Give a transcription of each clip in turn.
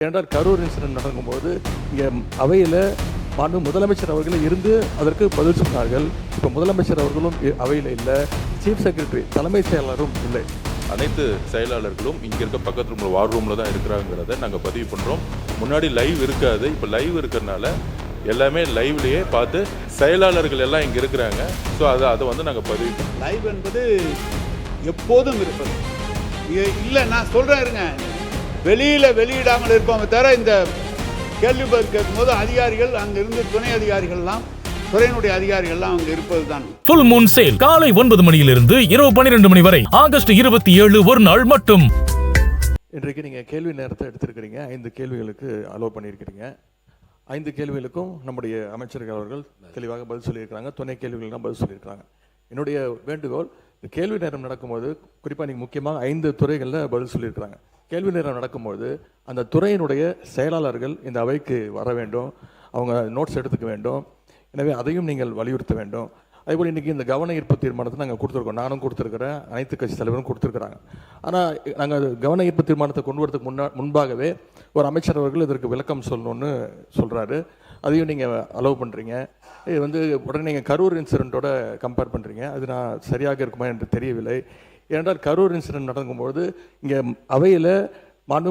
ஏனென்றால் கரூர் இன்சிடென்ட் நடக்கும்போது இங்கே அவையில் முதலமைச்சர் அவர்களே இருந்து அதற்கு பதில் சொன்னார்கள். இப்போ முதலமைச்சர் அவர்களும் அவையில் இல்லை, சீஃப் செக்ரட்டரி தலைமைச் செயலாளரும் இல்லை. அனைத்து செயலாளர்களும் இங்கே இருக்க பக்கத்து ரூமில் வார் ரூமில் தான் இருக்கிறாங்கிறத நாங்கள் பதிவு பண்ணுறோம். முன்னாடி லைவ் இருக்காது, இப்போ லைவ் இருக்கிறனால எல்லாமே லைவ்லேயே பார்த்து செயலாளர்கள் எல்லாம் இங்கே இருக்கிறாங்க. ஸோ அதை வந்து நாங்கள் பதிவு பண்ணுறோம். லைவ் என்பது எப்போதும் இருப்பது இல்லை. நான் சொல்கிறேன் இருங்க, வெளியில் வெளியிடாமல் இருப்போமே தவிர இந்த கேள்வி பதில் கேட்கும்போது அதிகாரிகள் அங்கிருந்து துணை அதிகாரிகள்லாம் துறையினுடைய அதிகாரிகள்லாம் அங்கே இருப்பது தான். ஃபுல் மூன் சேல் காலை 9 மணியிலிருந்து இரவு 12 மணி வரை ஆகஸ்ட் 27 ஒரு நாள் மட்டும். இன்றைக்கு நீங்கள் கேள்வி நேரத்தை எடுத்திருக்கிறீங்க. 5 கேள்விகளுக்கு அலோவ் பண்ணியிருக்கிறீங்க. 5 கேள்விகளுக்கும் நம்முடைய அமைச்சர்கள் அவர்கள் தெளிவாக பதில் சொல்லியிருக்கிறாங்க. துணை கேள்விகள்லாம் பதில் சொல்லியிருக்கிறாங்க. என்னுடைய வேண்டுகோள், இந்த கேள்வி நேரம் நடக்கும்போது குறிப்பாக நீங்கள் முக்கியமாக 5 துறைகளில் பதில் சொல்லியிருக்கிறாங்க. கேள்வி நேரம் நடக்கும்போது அந்த துறையினுடைய செயலாளர்கள் இந்த அவைக்கு வர வேண்டும், அவங்க நோட்ஸ் எடுத்துக்க வேண்டும். எனவே அதையும் நீங்கள் வலியுறுத்த வேண்டும். அதேபோல் இன்றைக்கி இந்த கவன ஈர்ப்பு தீர்மானத்தை நாங்கள் கொடுத்துருக்கோம். நானும் கொடுத்துருக்கிறேன், அனைத்து கட்சி தலைவரும் கொடுத்துருக்குறாங்க. ஆனால் நாங்கள் கவன ஈர்ப்பு தீர்மானத்தை கொண்டு வரதுக்கு முன்பாகவே ஒரு அமைச்சர் அவர்கள் இதற்கு விளக்கம் சொல்லணும்னு சொல்கிறாரு. அதையும் நீங்கள் அலோவ் பண்ணுறீங்க. இது வந்து உடனே நீங்கள் கரூர் இன்சிடெண்ட்டோட கம்பேர் பண்ணுறீங்க. அது நான் சரியாக இருக்குமா என்று தெரியவில்லை. ஏனென்றால் கரூர் இன்சிடென்ட் நடக்கும்போது இங்கே அவையில்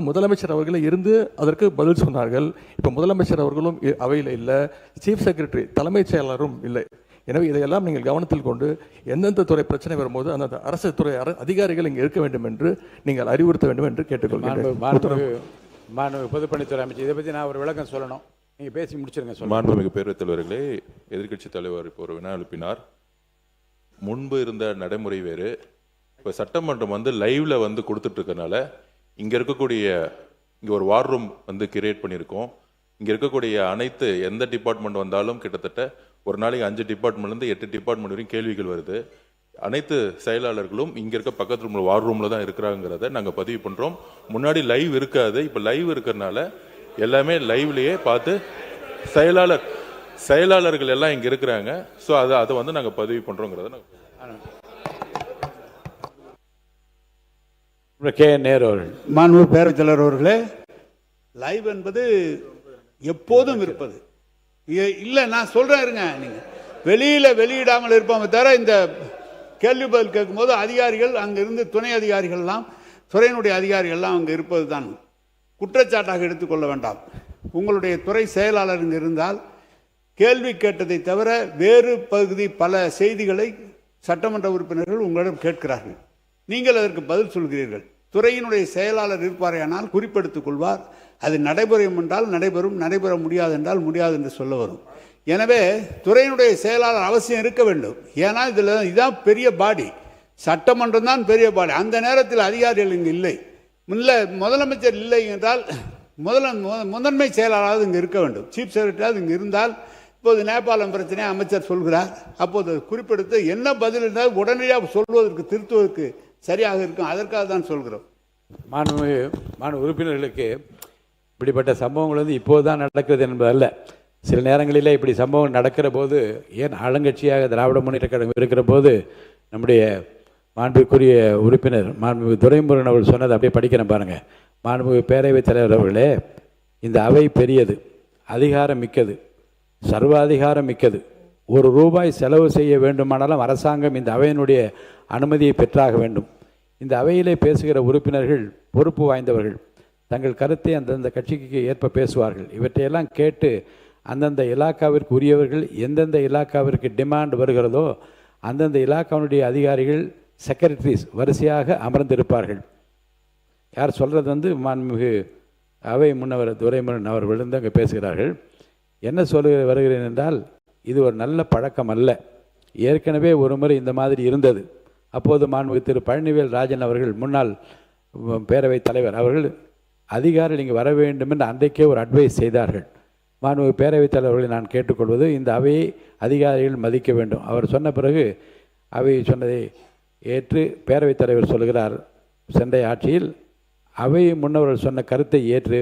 முதலமைச்சர் அவர்களே இருந்து அதற்கு பதில் சொன்னார்கள். இப்போ முதலமைச்சர் அவர்களும் அவையில் இல்லை, சீஃப் செக்ரட்டரி தலைமைச் செயலாளரும் இல்லை. எனவே இதையெல்லாம் நீங்கள் கவனத்தில் கொண்டு எந்தெந்த துறை பிரச்சனை வரும்போது அந்த அரசு துறை அதிகாரிகள் இங்கே இருக்க வேண்டும் என்று நீங்கள் அறிவுறுத்த வேண்டும் என்று கேட்டுக்கொள்கிறேன். பொதுப்பணித்துறை அமைச்சர், இதை பற்றி நான் ஒரு விளக்கம் சொல்லணும், நீங்கள் பேசி முடிச்சிருங்க. மாண்புமிகு பேரவைத் தலைவர்களே, எதிர்க்கட்சி தலைவர் இப்போ ஒரு வினா எழுப்பினார். முன்பு இருந்த நடைமுறை வேறு, இப்போ சட்டமன்றம் வந்து லைவ்ல வந்து கொடுத்துட்டு இருக்கனால இங்கே இருக்கக்கூடிய இங்கே ஒரு வார் ரூம் வந்து கிரியேட் பண்ணியிருக்கோம். இங்கே இருக்கக்கூடிய அனைத்து எந்த டிபார்ட்மெண்ட் வந்தாலும் கிட்டத்தட்ட ஒரு நாளைக்கு 5 டிபார்ட்மெண்ட்லேருந்து 8 டிபார்ட்மெண்ட் வரைக்கும் கேள்விகள் வருது. அனைத்து செயலாளர்களும் இங்கே இருக்க பக்கத்து ரூமில் வார் ரூமில் தான் இருக்கிறாங்கிறத நாங்கள் பதிவு பண்ணுறோம். முன்னாடி லைவ் இருக்காது, இப்போ லைவ் இருக்கிறனால எல்லாமே லைவ்லேயே பார்த்து செயலாளர்கள் எல்லாம் இங்கே இருக்கிறாங்க. ஸோ அதை வந்து நாங்கள் பதிவு பண்ணுறோங்கிறத நாங்கள் மாண்பு பேரவைத் தலைவர் அவர்களே, லைவ் என்பது எப்போதும் இருப்பது இல்லை. நான் சொல்கிறேன் இருங்க, நீங்கள் வெளியில் வெளியிடாமல் இருப்போமே தவிர இந்த கேள்வி பதில் கேட்கும்போது அதிகாரிகள் அங்கிருந்து துணை அதிகாரிகள்லாம் துறையினுடைய அதிகாரிகள்லாம் அங்கே இருப்பது தான் குற்றச்சாட்டாக எடுத்துக்கொள்ள வேண்டாம். உங்களுடைய துறை செயலாளர் இங்கே இருந்தால் கேள்வி கேட்டதை தவிர வேறு பகுதி பல செய்திகளை சட்டமன்ற உறுப்பினர்கள் உங்களிடம் கேட்கிறார்கள். நீங்கள் அதற்கு பதில் சொல்கிறீர்கள். துறையினுடைய செயலாளர் இருப்பாரையானால் குறிப்பெடுத்துக் கொள்வார். அது நடைபெறும் என்றால் நடைபெறும், நடைபெற முடியாது என்றால் முடியாது என்று சொல்ல வரும். எனவே துறையினுடைய செயலாளர் அவசியம் இருக்க வேண்டும். ஏன்னா இதுதான் பெரிய பாடி, சட்டமன்றம் தான் பெரிய பாடி. அந்த நேரத்தில் அதிகாரிகள் இங்கு இல்லை. முதலமைச்சர் இல்லை என்றால் முதன்மை செயலாளராக இங்கே இருக்க வேண்டும். சீஃப் செக்ரட்டரியாவது இங்கே இருந்தால், இப்போது நேபாளம் பிரச்சனையை அமைச்சர் சொல்கிறார், அப்போது குறிப்பெடுத்து என்ன பதில் இருந்தால் உடனடியாக சொல்வதற்கு திருத்துவதற்கு சரியாக இருக்கும். அதற்காக தான் சொல்கிறோம். மாண்பு உறுப்பினர்களுக்கு இப்படிப்பட்ட சம்பவங்கள் வந்து இப்போது தான் நடக்கிறது என்பதல்ல. சில நேரங்களில் இப்படி சம்பவம் நடக்கிற போது, ஏன் ஆளுங்கட்சியாக திராவிட முன்னேற்ற கழகம் இருக்கிற போது நம்முடைய மாண்புக்குரிய உறுப்பினர் மாண்புமிகு துரைமுருகன் அவர்கள் சொன்னதை அப்படியே படிக்கிறேன் பாருங்கள். மாண்புமிகு பேரவைத் தலைவர் அவர்களே, இந்த அவை பெரியது, அதிகாரம் மிக்கது, சர்வாதிகாரம் மிக்கது. ₹1 செலவு செய்ய வேண்டுமானாலும் அரசாங்கம் இந்த அவையினுடைய அனுமதியை பெற்றாக வேண்டும். இந்த அவையிலே பேசுகிற உறுப்பினர்கள் பொறுப்பு வாய்ந்தவர்கள், தங்கள் கருத்தை அந்தந்த கட்சிக்கு ஏற்ப பேசுவார்கள். இவற்றையெல்லாம் கேட்டு அந்தந்த இலாக்காவிற்கு உரியவர்கள் எந்தெந்த இலாக்காவிற்கு டிமாண்ட் வருகிறதோ அந்தந்த இலாக்காவுடைய அதிகாரிகள் செக்ரட்டரிஸ் வரிசையாக அமர்ந்திருப்பார்கள். யார் சொல்கிறது வந்து மாண்புமிகு அவை முன்னவர் துரைமுருகன் அவர்கள் வந்து அங்கே பேசுகிறார்கள். என்ன சொல்ல வருகிறேன் என்றால், இது ஒரு நல்ல பழக்கம் அல்ல. ஏற்கனவே ஒரு முறை இந்த மாதிரி இருந்தது. அப்போது மாண்புமிகு திரு பழனிவேல் ராஜன் அவர்கள், முன்னாள் பேரவைத் தலைவர் அவர்கள், அதிகாரிகள் இங்கே வர வேண்டும் என்று அன்றைக்கே ஒரு அட்வைஸ் செய்தார்கள். மாண்புமிகு பேரவைத் தலைவர்களை நான் கேட்டுக்கொள்வது, இந்த அவையை அதிகாரிகள் மதிக்க வேண்டும். அவர் சொன்ன பிறகு அவை சொன்னதை ஏற்று பேரவைத் தலைவர் சொல்கிறார், சென்னை ஆட்சியில் அவை முன்னவர்கள் சொன்ன கருத்தை ஏற்று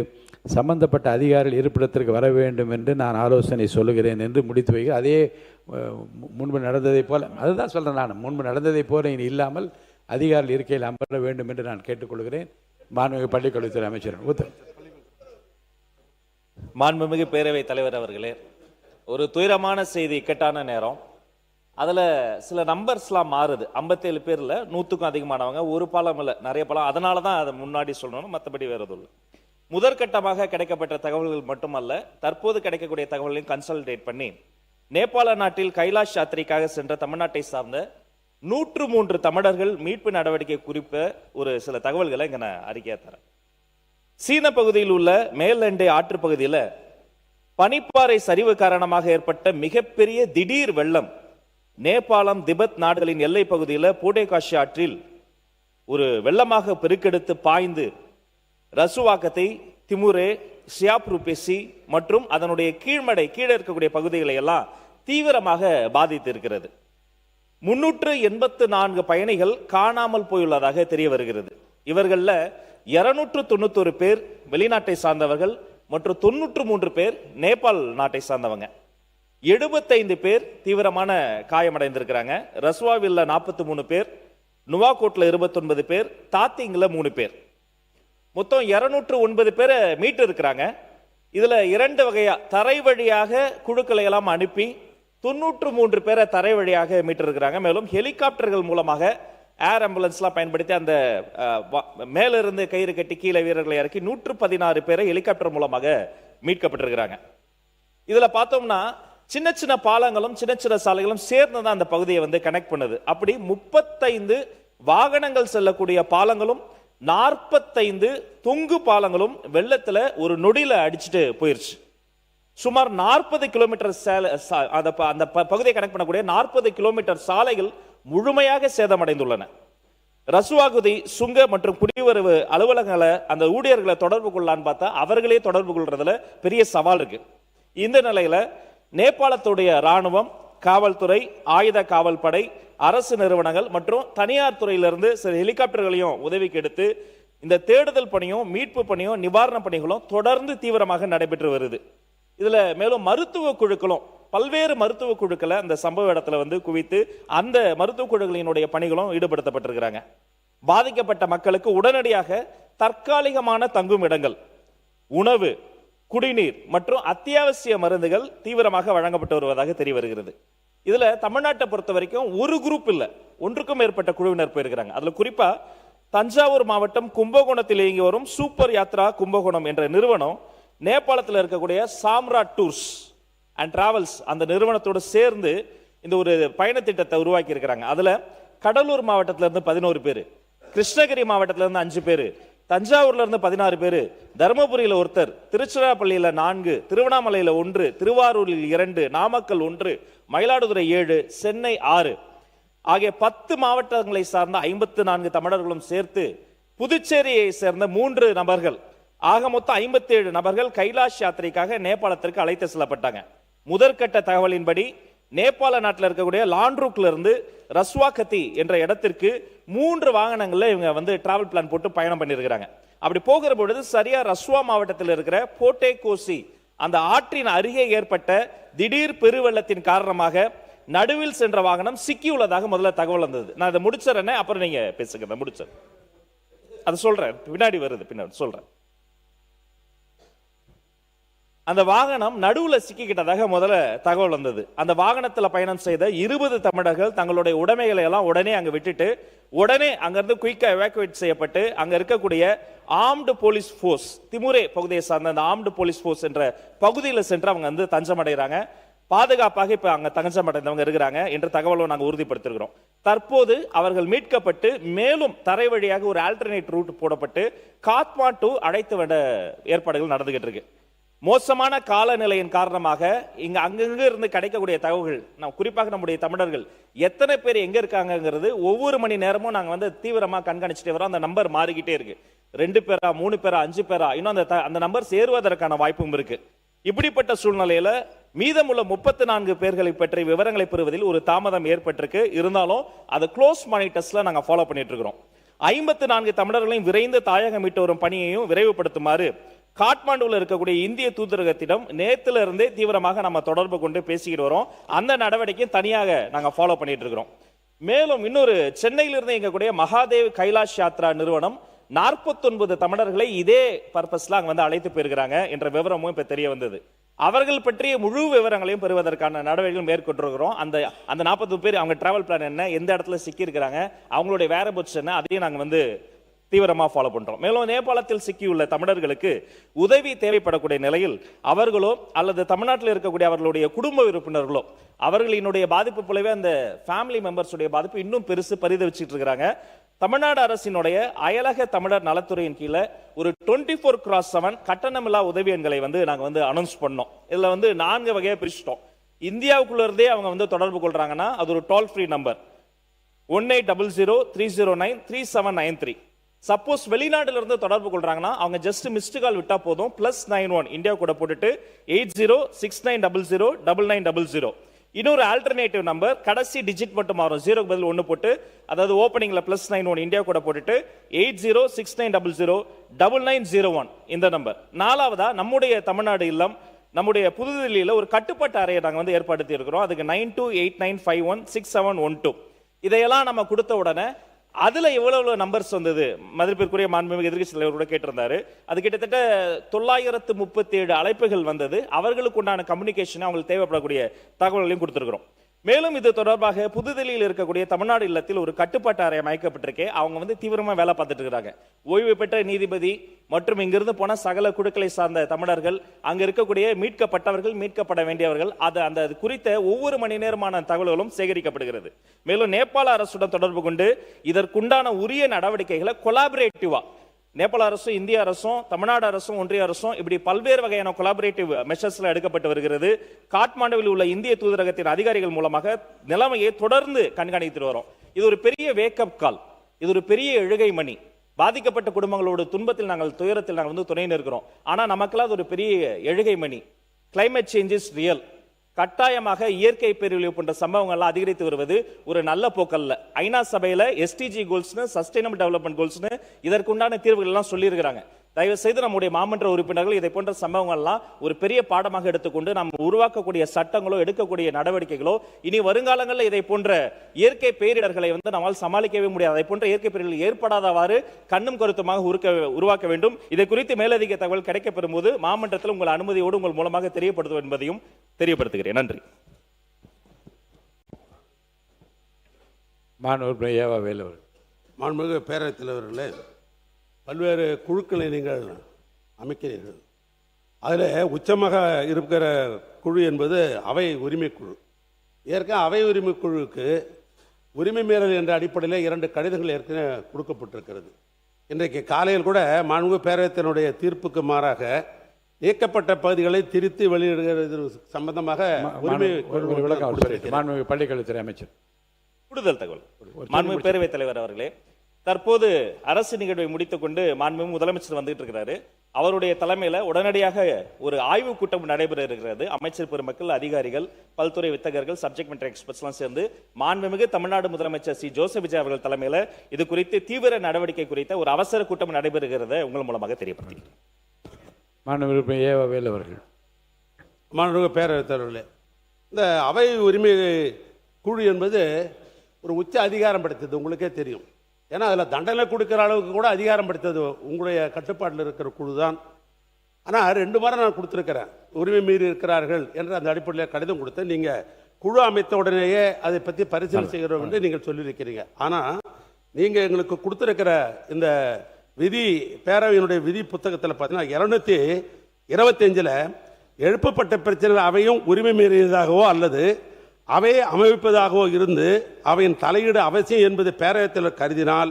சம்பந்தப்பட்ட அதிகாரிகள் இருப்பிடத்திற்கு வர வேண்டும் என்று நான் ஆலோசனை சொல்லுகிறேன் என்று முடித்து வைக்கிறேன். அதே முன்பு நடந்ததை போல, அதுதான் சொல்கிறேன் நான், முன்பு நடந்ததை போல இனி இல்லாமல் அதிகாரிகள் இருக்கையில் அமர வேண்டும் என்று நான் கேட்டுக்கொள்கிறேன். மாண்புமிகு பள்ளிக்கல்வித்துறை அமைச்சர் மாண்புமிகு பேரவைத் தலைவர் அவர்களே, ஒரு துயரமான செய்தி, இக்கட்டான நேரம். அதில் சில நம்பர்ஸ்லாம் மாறுது. 57 பேரில் 100க்கும் அதிகமானவங்க, ஒரு பாலம் இல்லை, நிறைய பாலம். அதனால தான் அதை முன்னாடி சொல்லணும், மற்றபடி வேறு எதுவும் இல்லை. முதற்கட்டமாக கிடைக்கப்பட்ட தகவல்கள் மட்டுமல்ல, தற்போது கிடைக்கக்கூடிய தகவல்களையும் கன்சல்டேட் பண்ணி நேபாள நாட்டில் கைலாஷ் யாத்திரைக்காக சென்ற தமிழ்நாட்டை சார்ந்த 103 தமிழர்கள் மீட்பு நடவடிக்கை குறித்த ஒரு சில தகவல்களை இங்கே நான் அறிக்கையாக தரேன். சீன பகுதியில் உள்ள மேலண்டை ஆற்று பகுதியில் பனிப்பாறை சரிவு காரணமாக ஏற்பட்ட மிகப்பெரிய திடீர் வெள்ளம் நேபாளம் திபெத் நாடுகளின் எல்லை பகுதியில் பூடேகாஷி ஆற்றில் ஒரு வெள்ளமாக பெருக்கெடுத்து பாய்ந்து ரசுவாக்கத்தை, திமுரே, சியாப்ருபெசி மற்றும் அதனுடைய கீழே இருக்கக்கூடிய பகுதிகளை எல்லாம் தீவிரமாக பாதித்து இருக்கிறது. 384 பயணிகள் காணாமல் போயுள்ளதாக தெரிய வருகிறது. இவர்கள 291 பேர் வெளிநாட்டை சார்ந்தவர்கள் மற்றும் 93 பேர் நேபாள் நாட்டை சார்ந்தவங்க. 75 பேர் தீவிரமான காயமடைந்திருக்கிறாங்க. ரஸ்வாவில் 43 பேர், நுவாகோட்ல 29 பேர், தாத்திங்ல 3 பேர். மொத்தம் 209 பேரை மீட்டு இருக்கிறாங்க. இதுல 2 வகையா தரை வழியாக குழுக்களை எல்லாம் அனுப்பி 93 பேரை தரை வழியாக மீட்டிருக்கிறாங்க. மேலும் ஹெலிகாப்டர்கள் மூலமாக ஏர் ஆம்புலன்ஸ்லாம் பயன்படுத்தி அந்த மேலிருந்து கயிறு கட்டி கீழே வீரர்களை இறக்கி 116 பேரை ஹெலிகாப்டர் மூலமாக மீட்கப்பட்டிருக்கிறாங்க. இதுல பார்த்தோம்னா சின்ன சின்ன பாலங்களும் சின்ன சின்ன சாலைகளும் சேர்ந்து தான் அந்த பகுதியை வந்து கனெக்ட் பண்ணுது. அப்படி 35 வாகனங்கள் செல்லக்கூடிய பாலங்களும் 45 தொங்கு பாலங்களும் வெள்ளத்துல ஒரு நொடியில அடிச்சுட்டு போயிருச்சு. சுமார் 40 கிலோமீட்டர் அந்த பகுதியை கனெக்ட் பண்ணக்கூடிய 40 கிலோமீட்டர் சாலைகள் முழுமையாக சேதமடைந்துள்ளன. ரசுவாகுதி சுங்க மற்றும் குடிவரவு அலுவலகங்களை அந்த ஊழியர்களை தொடர்பு கொள்ளலான்னு பார்த்தா அவர்களே தொடர்பு கொள்றதுல பெரிய சவால் இருக்கு. இந்த நிலையில நேபாளத்துடைய ராணுவம், காவல்துறை, ஆயுத காவல் படை, அரசு நிறுவனங்கள் மற்றும் தனியார் துறையிலிருந்து சில ஹெலிகாப்டர்களையும் உதவிக்கு எடுத்து இந்த தேடுதல் பணியும் மீட்பு பணியும் நிவாரண பணிகளும் தொடர்ந்து தீவிரமாக நடைபெற்று வருது. இதுல மேலும் மருத்துவ குழுக்களும் பல்வேறு மருத்துவ குழுக்களை அந்த சம்பவ இடத்துல வந்து குவித்து அந்த மருத்துவ குழுக்களினுடைய பணிகளும் ஈடுபடுத்தப்பட்டிருக்கிறாங்க. பாதிக்கப்பட்ட மக்களுக்கு உடனடியாக தற்காலிகமான தங்கும் இடங்கள், உணவு, குடிநீர் மற்றும் அத்தியாவசிய மருந்துகள் தீவிரமாக வழங்கப்பட்டு வருவதாக தெரிய வருகிறது. இதுல தமிழ்நாட்டை பொறுத்த வரைக்கும் ஒரு குரூப் இல்ல, ஒன்றுக்கும் மேற்பட்ட குழுவினர் போயிருக்கிறாங்க. அதுல குறிப்பா தஞ்சாவூர் மாவட்டம் கும்பகோணத்தில் இயங்கி வரும் சூப்பர் யாத்ரா கும்பகோணம் என்ற நிறுவனம் நேபாளத்தில் இருக்கக்கூடிய சாம்ராட் டூர்ஸ் அண்ட் டிராவல்ஸ் அந்த நிறுவனத்தோடு சேர்ந்து இந்த ஒரு பயண திட்டத்தை உருவாக்கி இருக்கிறாங்க. அதுல கடலூர் மாவட்டத்தில இருந்து 11 பேர், கிருஷ்ணகிரி மாவட்டத்தில இருந்து 5 பேர், தஞ்சாவூர்ல இருந்து 16 பேர், தருமபுரியில ஒருத்தர், திருச்சிராப்பள்ளியில 4, திருவண்ணாமலையில 1, திருவாரூரில் 2, நாமக்கல் 1, மயிலாடுதுறை 7, சென்னை 6 ஆகிய 10 மாவட்டங்களை சார்ந்த 54 தமிழர்களும் சேர்த்து புதுச்சேரியை சேர்ந்த 3 நபர்கள் ஆக மொத்தம் 57 நபர்கள் கைலாஷ் யாத்திரைக்காக நேபாளத்திற்கு அழைத்து செல்லப்பட்டாங்க. முதற்கட்ட தகவலின்படி நேபாள நாட்டில் இருக்கக்கூடிய லாண்ட்ரூக்ல இருந்து ரஸ்வாகதி என்ற இடத்திற்கு 3 வாகனங்கள்ல இவங்க வந்து டிராவல் பிளான் போட்டு பயணம் பண்ணியிருக்கிறாங்க. அப்படி போகிற பொழுது சரியா ரஸ்வா மாவட்டத்தில் இருக்கிற போட்டேகோசி அந்த ஆற்றின் அருகே ஏற்பட்ட திடீர் பெருவெள்ளத்தின் காரணமாக நடுவில் சென்ற வாகனம் சிக்கியுள்ளதாக முதல்ல தகவல் வந்தது. நான் இதை முடிச்சிடறேன், அப்புறம் நீங்க பேசுங்க. முடிச்சேன், அதை சொல்றேன், பின்னாடி வருது, பின்னாடி சொல்றேன். அந்த வாகனம் நடுவுல சிக்கிக்கிட்டதாக முதல்ல தகவல் வந்தது. அந்த வாகனத்தில் பயணம் செய்த 20 தமிழர்கள் தங்களுடைய உடைமைகளை எல்லாம் உடனே அங்க விட்டுட்டு உடனே அங்கிருந்து குயிக்கா எவாக்குவேட் செய்யப்பட்டு அங்க இருக்கக்கூடிய ஆர்ம்டு போலீஸ் போர்ஸ், திமுரே பகுதியை சார்ந்த அந்த ஆர்ம்டு போலீஸ் போர்ஸ் என்ற பகுதியில் சென்று அவங்க வந்து தஞ்சமடைகிறாங்க. பாதுகாப்பாக இப்ப அங்க தஞ்சமடைந்தவங்க இருக்கிறாங்க என்ற தகவலும் நாங்கள் உறுதிப்படுத்திருக்கிறோம். தற்போது அவர்கள் மீட்கப்பட்டு மேலும் தரை வழியாக ஒரு ஆல்டர்னேட் ரூட் போடப்பட்டு காத்மாண்டு அழைத்து வந்த ஏற்பாடுகள் நடந்துகிட்டு இருக்கு. மோசமான காலநிலையின் காரணமாக இங்க அங்கங்க இருந்து கிடைக்கக்கூடிய தகவல்கள், நாம் குறிப்பாக நம்முடைய தமிழர்கள் எத்தனை பேர் எங்க இருக்காங்கிறது ஒவ்வொரு மணி நேரமும் நாங்க வந்து தீவிரமா கண்காணிச்சுட்டே வரோம். அந்த நம்பர் மாறிக்கிட்டே இருக்கு. 2 பேரா, 3 பேரா, 5 பேரா, இன்னும் அந்த நம்பர் சேருவதற்கான வாய்ப்பும் இருக்கு. இப்படிப்பட்ட சூழ்நிலையில மீதமுள்ள 34 பேர்களை பற்றிய விவரங்களை பெறுவதில் ஒரு தாமதம் ஏற்பட்டிருக்கு. இருந்தாலும் அதை க்ளோஸ் மானிட்டர்ஸ்ல நாங்க ஃபாலோ பண்ணிட்டு இருக்கிறோம். 54 தமிழர்களையும் விரைந்து தாயகம் மீட்டு வரும் பணியையும் விரைவுபடுத்துமாறு காட்மாண்டுல இருக்கக்கூடிய இந்திய தூதரகத்திடம் நேத்துல இருந்தே தீவிரமாக நம்ம தொடர்பு கொண்டு பேசிக்கிட்டு வரோம். அந்த நடவடிக்கையும் தனியாக நாங்க ஃபாலோ பண்ணிட்டு இருக்கிறோம். மேலும் இன்னொரு சென்னையிலிருந்து இயங்கக்கூடிய மகாதேவ் கைலாஷ் யாத்ரா நிறுவனம் 49 தமிழர்களை இதே பர்பஸ்ல அங்க வந்து அழைத்து போயிருக்கிறாங்க என்ற விவரமும் இப்ப தெரிய வந்தது. அவர்கள் பற்றிய முழு விவரங்களையும் பெறுவதற்கான நடவடிக்கைகள் மேற்கொண்டிருக்கிறோம். அந்த 40 பேர் அவங்க டிராவல் பிளான் என்ன, எந்த இடத்துல சிக்கி இருக்கிறாங்க, அவங்களுடைய வேற பொசிஷன் என்ன, அதையும் நாங்க வந்து தீவிரமா ஃபாலோ பண்றோம். மேலும் நேபாளத்தில் சிக்கியுள்ள தமிழர்களுக்கு உதவி தேவைப்படக்கூடிய நிலையில் அவர்களோ அல்லது தமிழ்நாட்டில் இருக்கக்கூடிய அவர்களுடைய குடும்ப உறுப்பினர்களோ அவர்களினுடைய பாதிப்பு போலவே அந்த ஃபேமிலி மெம்பர்ஸுடைய பாதிப்பு இன்னும் பெருசு பரிதவிச்சிட்டு இருக்கிறாங்க. தமிழ்நாடு அரசினுடைய அயலக தமிழர் நலத்துறையின் கீழே ஒரு 24x7 கட்டணமில்லா உதவி எண்களை வந்து நாங்க வந்து அனௌன்ஸ் பண்ணோம். இதுல வந்து 4 வகையா பிரிச்சிட்டோம். இந்தியாவுக்குள்ள இருந்தே அவங்க வந்து தொடர்பு கொள்றாங்கன்னா அது ஒரு டோல் ஃப்ரீ நம்பர் 1800-309-3793. சப்போஸ் வெளிநாடுல இருந்து தொடர்பு கொள்றாங்கன்னா அவங்க ஜஸ்ட் மிஸ்டு கால் விட்டா போதும், +91 இந்தியா கூட போட்டுட்டு 8069009900. இன்னொரு ஆல்டர்னேட்டிவ் நம்பர் கடைசி டிஜிட் மட்டும் மாறும், 0க்கு பதில் 1 போட்டு, அதாவது ஓப்பனிங்ல +91 இந்தியா கூட போட்டுட்டு 8069009901 இந்த நம்பர். நாலாவதா நம்முடைய தமிழ்நாடு இல்லம் நம்முடைய புதுதில்லியில ஒரு கட்டுப்பாட்டு அறையை நாங்க வந்து ஏற்படுத்தி இருக்கிறோம். அதுக்கு 9289516712. இதையெல்லாம் நம்ம கொடுத்த உடனே அதுல எவ்வளவு நம்பர்ஸ் வந்தது மதிப்பிற்குரிய மாண்புமிகு எதிர்க்கட்சி தலைவர் கூட கேட்டிருந்தாரு. அது கிட்டத்தட்ட 937 அழைப்புகள் வந்தது. அவர்களுக்கு உண்டான கம்யூனிகேஷன் அவங்களுக்கு தேவைப்படக்கூடிய தகவல்களையும் கொடுத்திருக்கிறோம். மேலும் இது தொடர்பாக புதுதில்லியில் இருக்கக்கூடிய தமிழ்நாடு இல்லத்தில் ஒரு கட்டுப்பாட்டு அறை அமைக்கப்பட்டிருக்கே. அவங்க வந்து தீவிரமா வேலை பார்த்துட்டு இருக்காங்க. ஓய்வு பெற்ற நீதிபதி மற்றும் இங்கிருந்து போன சகல குழுக்களை சார்ந்த தமிழர்கள், அங்க இருக்கக்கூடிய மீட்கப்பட்டவர்கள், மீட்கப்பட வேண்டியவர்கள், அந்த குறித்த ஒவ்வொரு மணி நேரமான தகவல்களும் சேகரிக்கப்படுகிறது. மேலும் நேபாள அரசுடன் தொடர்பு கொண்டு இதற்குண்டான உரிய நடவடிக்கைகளை கொலாபரேட்டிவா நேபாள அரசும் இந்திய அரசும் தமிழ்நாடு அரசும் ஒன்றிய அரசும் இப்படி பல்வேறு வகையான கொலாபரேட்டிவ் மெஷர்ஸ்ல எடுக்கப்பட்டு வருகிறது. காட்மாண்டுவில் உள்ள இந்திய தூதரகத்தின் அதிகாரிகள் மூலமாக நிலைமையை தொடர்ந்து கண்காணித்து வரோம். இது ஒரு பெரிய வேக்கப் கால், இது ஒரு பெரிய எழுகை மணி. பாதிக்கப்பட்ட குடும்பங்களோட துன்பத்தில் நாங்கள் துயரத்தில் நாங்கள் வந்து துணை நிற்கிறோம். ஆனா நமக்கெல்லாம் அது ஒரு பெரிய எழுகை மணி. Climate change is real. கட்டாயமாக இயற்கை பேரழிவு போன்ற சம்பவங்கள்லாம் அதிகரித்து வருவது ஒரு நல்ல போக்கல்ல. ஐநா சபையில SDG கோல்ஸ்னு, சஸ்டைனபிள் டெவலப்மெண்ட் கோல்ஸ்னு இதற்குண்டான தீர்வுகள் எல்லாம் சொல்லி இருக்கிறாங்க. தயவு செய்து நம்முடைய மாமன்ற உறுப்பினர்கள் இதை போன்ற சம்பவங்கள்லாம் ஒரு பெரிய பாடமாக எடுத்துக்கொண்டு நாம் உருவாக்கக்கூடிய சட்டங்களோ எடுக்கக்கூடிய நடவடிக்கைகளோ இனி வருங்காலங்களில் இதை போன்ற இயற்கை பேரிடர்களை வந்து நம்மால் சமாளிக்கவே முடியாது. அதை போன்ற இயற்கை பேரிடர்கள் ஏற்படாதவாறு கண்ணும் கருத்துமாக உருவாக்க வேண்டும். இதை குறித்து மேலதிக தகவல் கிடைக்கப்பெறும் போது மாமன்றத்தில் உங்கள் அனுமதியோடு உங்கள் மூலமாக தெரியப்படுத்தும் என்பதையும் தெரியப்படுத்துகிறேன். நன்றி. மாண்புமிகு பேரவைத் தலைவர்களே, பல்வேறு குழுக்களை நீங்கள் அமைக்கிறீர்கள். அதில் உச்சமாக இருக்கிற குழு என்பது அவை உரிமை குழு. ஏற்கனவே அவை உரிமை குழுவுக்கு உரிமை மீறல் என்ற அடிப்படையில் 2 கடிதங்கள் ஏற்கனவே கொடுக்கப்பட்டிருக்கிறது. இன்றைக்கு காலையில் கூட மாண்புமிகு பேரவைத்தினுடைய தீர்ப்புக்கு மாறாக நீக்கப்பட்ட பகுதிகளை திருத்தி வெளியிடுகிறது சம்பந்தமாக உரிமை பள்ளிக்கல்வித்துறை அமைச்சர் கூடுதல் தகவல். மாண்புமிகு பேரவைத் தலைவர் அவர்களே, தற்போது அரசு நிகழ்வை முடித்துக் கொண்டு மாண்புமிகு முதலமைச்சர் வந்துட்டு இருக்கிறாரு. அவருடைய தலைமையில உடனடியாக ஒரு ஆய்வு கூட்டம் நடைபெற இருக்கிறது. அமைச்சர் பெருமக்கள், அதிகாரிகள், பல்துறை வித்தகர்கள், சப்ஜெக்ட் மேட்டர் எக்ஸ்பர்ட்ஸ் எல்லாம் சேர்ந்து மாண்புமிகு தமிழ்நாடு முதலமைச்சர் சி ஜோசப் விஜய் அவர்கள் தலைமையில இது குறித்து தீவிர நடவடிக்கை குறித்த ஒரு அவசர கூட்டம் நடைபெறுகிறத உங்கள் மூலமாக தெரியப்படுத்துகிறேன். மாண்புமிகு பேரவைத் தலைவர்களே, இந்த அவை உரிமை குழு என்பது ஒரு உச்ச அதிகாரம் படைத்தது, உங்களுக்கே தெரியும். ஏன்னா அதில் தண்டனை கொடுக்குற அளவுக்கு கூட அதிகாரம் படைத்தது உங்களுடைய கட்டுப்பாட்டில் இருக்கிற குழு தான். ஆனால் 2 முறை நான் கொடுத்துருக்கிறேன், உரிமை மீறி இருக்கிறார்கள் என்ற அந்த அடிப்படையில் கடிதம் கொடுத்து நீங்கள் குழு அமைத்த உடனேயே அதை பற்றி பரிசீலனை செய்கிறோம் என்று நீங்கள் சொல்லியிருக்கிறீங்க. ஆனால் நீங்கள் எங்களுக்கு கொடுத்துருக்கிற இந்த விதி, பேரவையினுடைய விதி புத்தகத்தில் பார்த்தீங்கன்னா 225 எழுப்பப்பட்ட பிரச்சனை அவையும் உரிமை மீறியதாகவோ அல்லது அவையை அமைப்பதாகவோ இருந்து அவையின் தலையீடு அவசியம் என்பது பேரவைத்தில் கருதினால்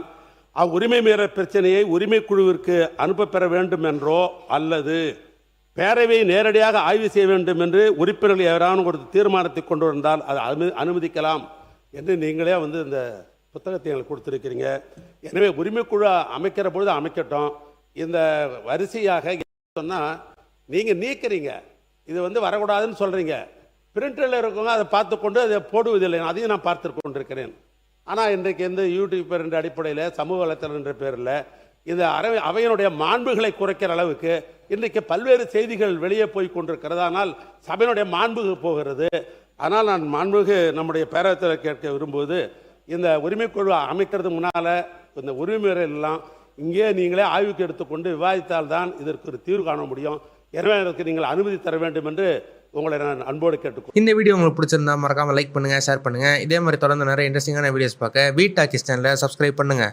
உரிமை மீறல் பிரச்சனையை உரிமை குழுவிற்கு அனுப்ப பெற வேண்டும் என்றோ அல்லது பேரவையை நேரடியாக ஆய்வு செய்ய வேண்டும் என்று உறுப்பினர்கள் யாரானும் ஒரு தீர்மானத்தை கொண்டு வந்தால் அதை அனுமதிக்கலாம் என்று நீங்களே வந்து இந்த புத்தகத்தை எங்களுக்கு கொடுத்துருக்கிறீங்க. எனவே உரிமை குழு அமைக்கிற பொழுது அமைக்கட்டும். இந்த வரிசையாக சொன்னால் நீங்கள் நீக்கிறீங்க, இது வந்து வரக்கூடாதுன்னு சொல்கிறீங்க. பிரிண்டரில் இருக்கவங்க அதை பார்த்து கொண்டு அதை போடுவதில்லை, அதையும் நான் பார்த்து கொண்டிருக்கிறேன். ஆனால் இன்றைக்கு எந்த யூடியூபர் என்ற அடிப்படையில், சமூக வலைத்தளம் என்ற பேரில் இந்த அவையினுடைய மாண்புகளை குறைக்கிற அளவுக்கு இன்றைக்கு பல்வேறு செய்திகள் வெளியே போய் கொண்டிருக்கிறது. ஆனால் சபையினுடைய மாண்பு போகிறது. ஆனால் நான் மாண்புக்கு நம்முடைய பேரவைத்தில் கேட்க விரும்புவது, இந்த உரிமை குழு அமைக்கிறது முன்னால் இந்த உரிமை எல்லாம் இங்கே நீங்களே ஆய்வுக்கு எடுத்துக்கொண்டு விவாதித்தால் தான் இதற்கு ஒரு தீர்வு காண முடியும். எனவே இதற்கு நீங்கள் அனுமதி தர வேண்டும் என்று உங்களை நான் அன்போடு கேட்டுக்கொள்கிறேன். இந்த வீடியோ உங்களுக்கு பிடிச்சிருந்தா மறக்காம லைக் பண்ணுங்க, ஷேர் பண்ணுங்க. இதே மாதிரி தொடர்ந்து நிறைய இன்ட்ரெஸ்டிங்கான வீடியோஸ் பார்க்க வீட் டாக்கிஸ் சேனலை சப்ஸ்கிரைப் பண்ணுங்க.